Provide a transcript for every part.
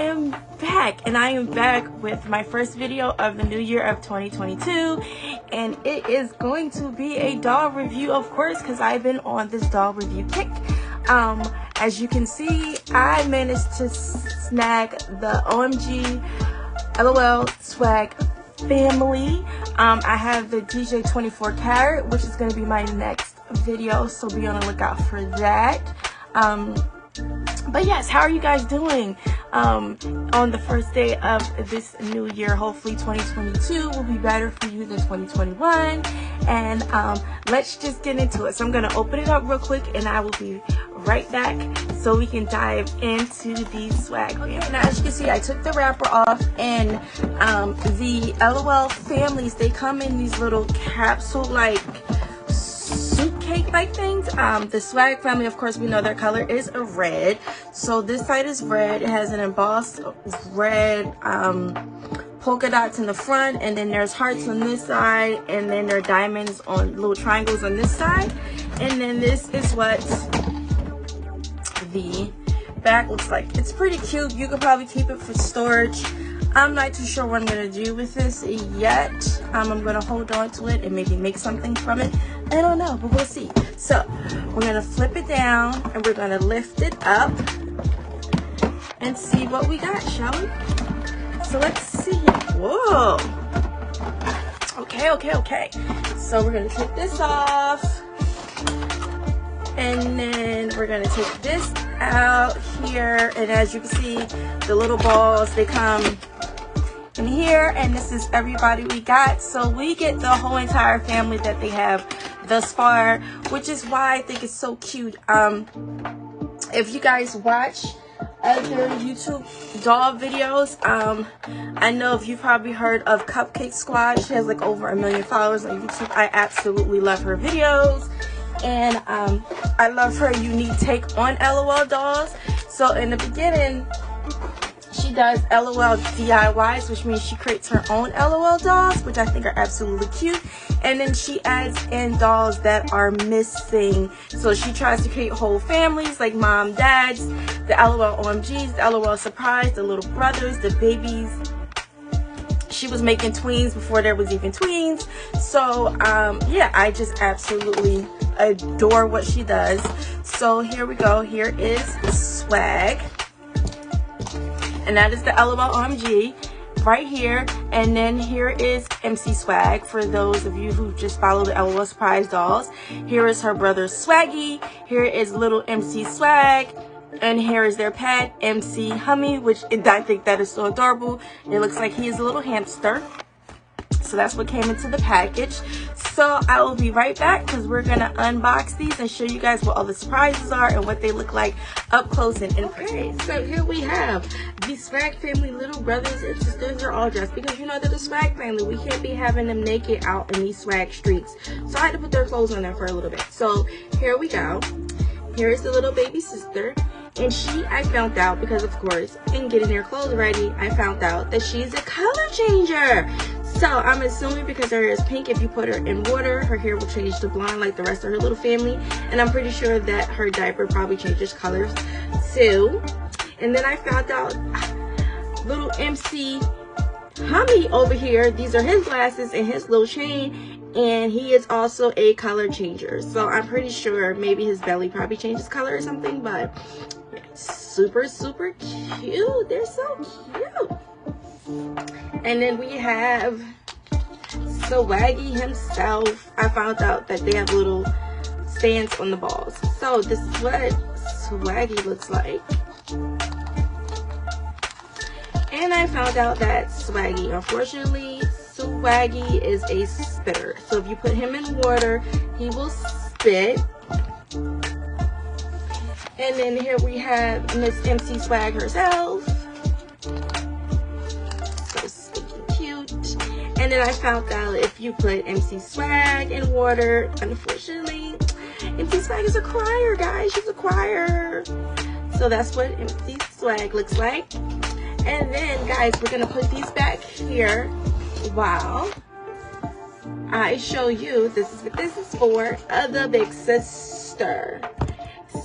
am back, and I am back with my first video of the new year of 2022, and it is going to be a doll review, of course, because I've been on this doll review kick. As you can see, I managed to snag the OMG LOL swag family. I have the DJ 24 karat, which is going to be my next video, so be on the lookout for that. But yes, how are you guys doing on the first day of this new year? Hopefully 2022 will be better for you than 2021, and let's just get into it. So I'm going to open it up real quick and I will be right back so we can dive into the swag. Okay, now as you can see, I took the wrapper off, and the LOL families, they come in these little capsule like soup cake like things. The swag family, of course, we know their color is a red, so this side is red. It has an embossed red polka dots in the front, and then there's hearts on this side, and then there are diamonds on little triangles on this side, and then this is what the back looks like. It's pretty cute. You could probably keep it for storage. I'm not too sure what I'm going to do with this yet. I'm going to hold on to it and maybe make something from it. I don't know, but we'll see. So we're going to flip it down and we're going to lift it up and see what we got, shall we? So let's see. Whoa. Okay. So we're going to take this off. And then we're going to take this out here. And as you can see, the little balls, they come in here, and this is everybody we got. So we get the whole entire family that they have thus far, which is why I think it's so cute. If you guys watch other YouTube doll videos, I know if you've probably heard of Cupcake Squad. She has like over 1 million followers on YouTube. I absolutely love her videos, and I love her unique take on LOL dolls. So in the beginning, she does LOL DIYs, which means she creates her own LOL dolls, which I think are absolutely cute. And then she adds in dolls that are missing. So she tries to create whole families, like mom, dads, the LOL OMGs, the LOL Surprise, the little brothers, the babies. She was making tweens before there was even tweens. So yeah, I just absolutely adore what she does. So here we go. Here is the swag, and that is the LOL OMG right here. And then here is MC Swag, for those of you who just follow the LOL Surprise dolls. Here is her brother Swaggy. Here is little MC Swag. And here is their pet, MC Hummy, which I think that is so adorable. It looks like he is a little hamster. So that's what came into the package. So I will be right back because we're going to unbox these and show you guys what all the surprises are and what they look like up close and in person. So here we have the swag family little brothers and sisters are all dressed, because you know they're the swag family. We can't be having them naked out in these swag streets. So I had to put their clothes on there for a little bit. So here we go. Here's the little baby sister. And I found out, because of course, in getting their clothes ready, I found out that she's a color changer. So I'm assuming because her hair is pink, if you put her in water, her hair will change to blonde like the rest of her little family. And I'm pretty sure that her diaper probably changes colors too. And then I found out little MC Hummy over here, these are his glasses and his little chain, and he is also a color changer. So I'm pretty sure maybe his belly probably changes color or something, but super cute. They're so cute. And then we have Swaggy himself. I found out that they have little stands on the balls. So this is what Swaggy looks like. And I found out that Swaggy, unfortunately, Swaggy is a spitter. So if you put him in water, he will spit. And then here we have Miss MC Swag herself. So stinking cute. And then I found out if you put MC Swag in water, unfortunately, MC Swag is a crier, guys. She's a crier. So that's what MC Swag looks like. And then, guys, we're going to put these back here while I show you, this is what this is for, the big sister.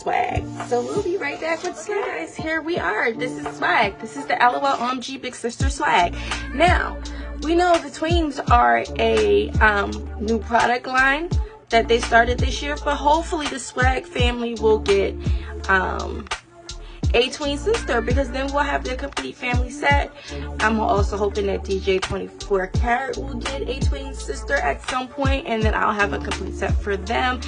swag. So we'll be right back with swag. Guys, here we are. This is swag. This is the LOL OMG Big Sister swag. Now, we know the tweens are a new product line that they started this year, but hopefully the swag family will get a twin sister, because then we'll have the complete family set. I'm also hoping that DJ 24 Karat will get a twin sister at some point, and then I'll have a complete set for them,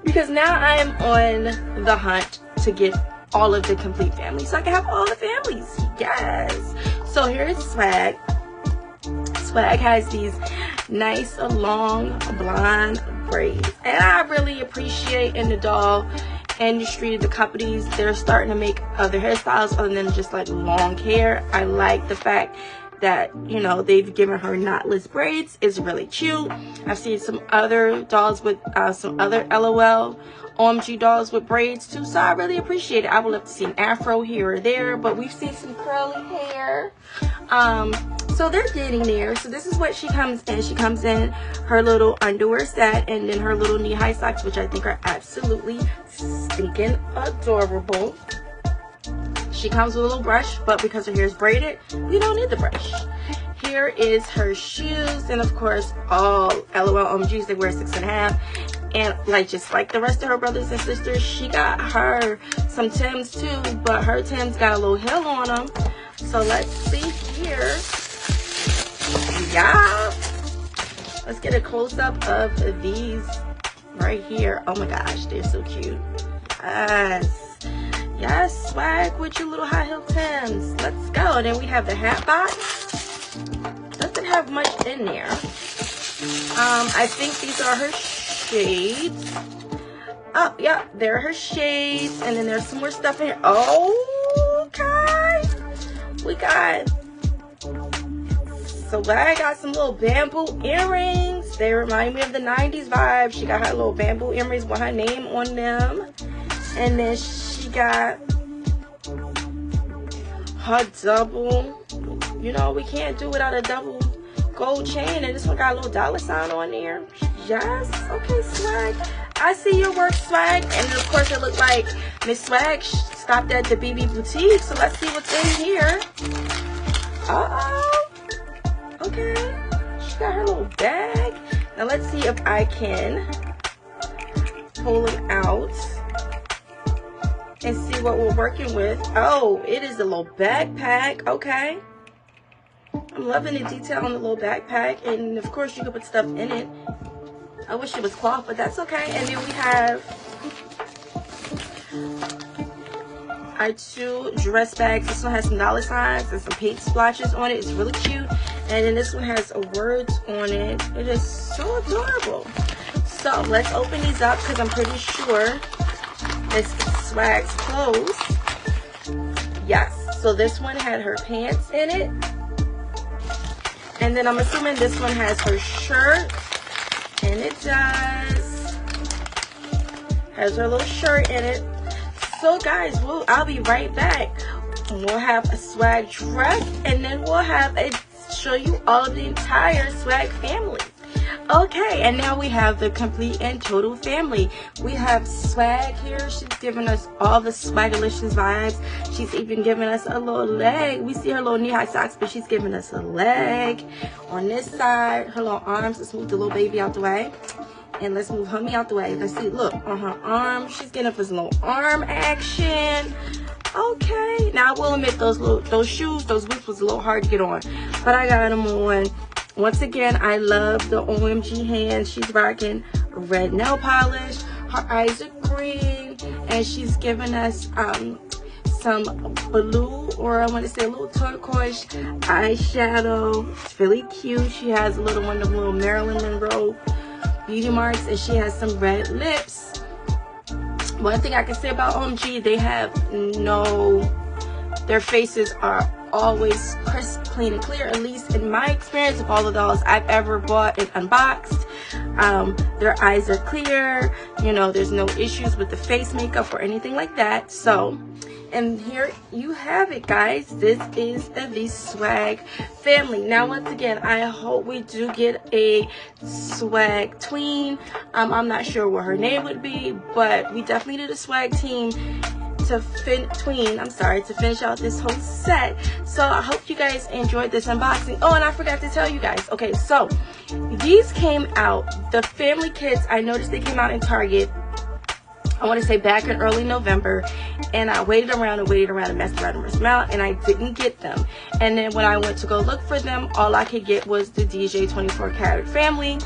because now I'm on the hunt to get all of the complete family so I can have all the families. Yes. So here's swag. Swag has these nice long blonde braids, and I really appreciate in the doll industry, the companies, they're starting to make other hairstyles other than just like long hair. I like the fact that, you know, they've given her knotless braids. It's really cute. I've seen some other dolls with some other LOL OMG dolls with braids too, so I really appreciate it. I would love to see an afro here or there, but we've seen some curly hair. So they're getting there. So this is what she comes in. She comes in her little underwear set and then her little knee-high socks, which I think are absolutely stinking adorable. She comes with a little brush, but because her hair is braided, we don't need the brush. Here is her shoes, and of course, all LOL OMGs, they wear 6.5. And like just like the rest of her brothers and sisters, she got her some Tims too, but her Tims got a little heel on them. So let's see here. Yeah. Let's get a close-up of these right here. Oh my gosh, they're so cute. Yes. Yes, swag with your little high heel Tims. Let's go. And then we have the hat box. Doesn't have much in there. I think these are her shades. Oh, yeah, there are her shades. And then there's some more stuff in here. Oh, okay. We got, so I got some little bamboo earrings. They remind me of the 90s vibe. She got her little bamboo earrings with her name on them. And then she got her double, you know, we can't do without a double gold chain. And this one got a little dollar sign on there. Yes, okay, swag. I see your work, swag. And of course it looked like Miss Swag stopped at the BB Boutique. So let's see what's in here. Uh-oh. Okay. She got her little bag. Now let's see if I can pull them out and see what we're working with. Oh, it is a little backpack. Okay. I'm loving the detail on the little backpack. And of course you can put stuff in it. I wish it was cloth, but that's okay. And then we have our two dress bags. This one has some dollar signs and some paint splotches on it. It's really cute. And then this one has words on it. It is so adorable. So let's open these up because I'm pretty sure this swag's clothes. Yes. So this one had her pants in it. And then I'm assuming this one has her shirt. And it does. Has her little shirt in it. So guys, I'll be right back. We'll have a swag dress, and then we'll have show you all of the entire swag family. Okay, and now we have the complete and total family. We have swag here. She's giving us all the swagalicious vibes. She's even giving us a little leg. We see her little knee-high socks, but she's giving us a leg. On this side, her little arms. Let's move the little baby out the way. And let's move Hummy out the way. Let's see, look, on her arm, she's getting us a little arm action. Okay, now I will admit those shoes, those boots was a little hard to get on, but I got them on. Once again, I love the OMG hands. She's rocking red nail polish. Her eyes are green, and she's giving us some blue, or I want to say a little turquoise eyeshadow. It's really cute. She has a little one of the little Marilyn Monroe beauty marks, and she has some red lips. One thing I can say about OMG, they have their faces are always crisp, clean, and clear. At least in my experience of all the dolls I've ever bought and unboxed, their eyes are clear. You know, there's no issues with the face makeup or anything like that. So And here you have it, guys. This is the swag family. Now, once again, I hope we do get a swag tween. I'm not sure what her name would be, but we definitely need a swag team to finish out this whole set. So I hope you guys enjoyed this unboxing. Oh, and I forgot to tell you guys. Okay, so these came out, the family kits, I noticed they came out in Target, I want to say back in early November, and I waited around and messed around, and I didn't get them. And then when I went to go look for them, all I could get was the DJ 24 karat family,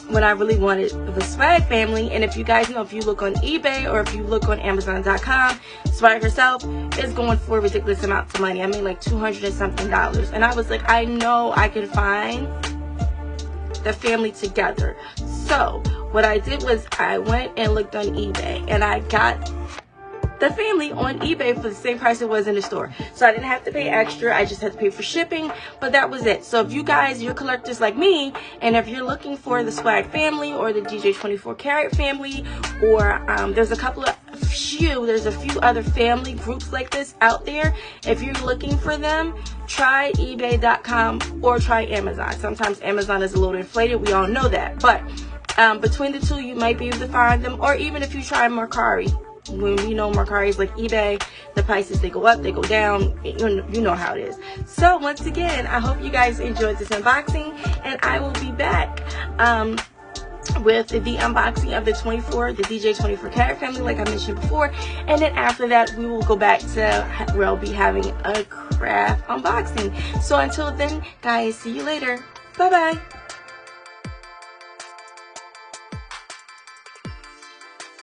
when I really wanted the swag family. And if you guys know, if you look on eBay or if you look on Amazon.com, swag herself is going for ridiculous amounts of money. I mean, like $200 and something. And I was like, I know I can find the family together. So what I did was I went and looked on eBay, and I got the family on eBay for the same price it was in the store. So I didn't have to pay extra. I just had to pay for shipping, but that was it. So if you guys, you're collectors like me, and if you're looking for the swag family or the DJ 24 karat family, or there's a few other family groups like this out there. If you're looking for them, try ebay.com or try Amazon. Sometimes Amazon is a little inflated. We all know that. But between the two, you might be able to find them. Or even if you try Mercari. When you know Mercari is like eBay, the prices, they go up, they go down, you know how it is. So once again, I hope you guys enjoyed this unboxing, and I will be back with the unboxing of the DJ 24 karat family, like I mentioned before. And then after that, we will go back to where I'll be having a craft unboxing. So until then, guys, see you later. Bye bye.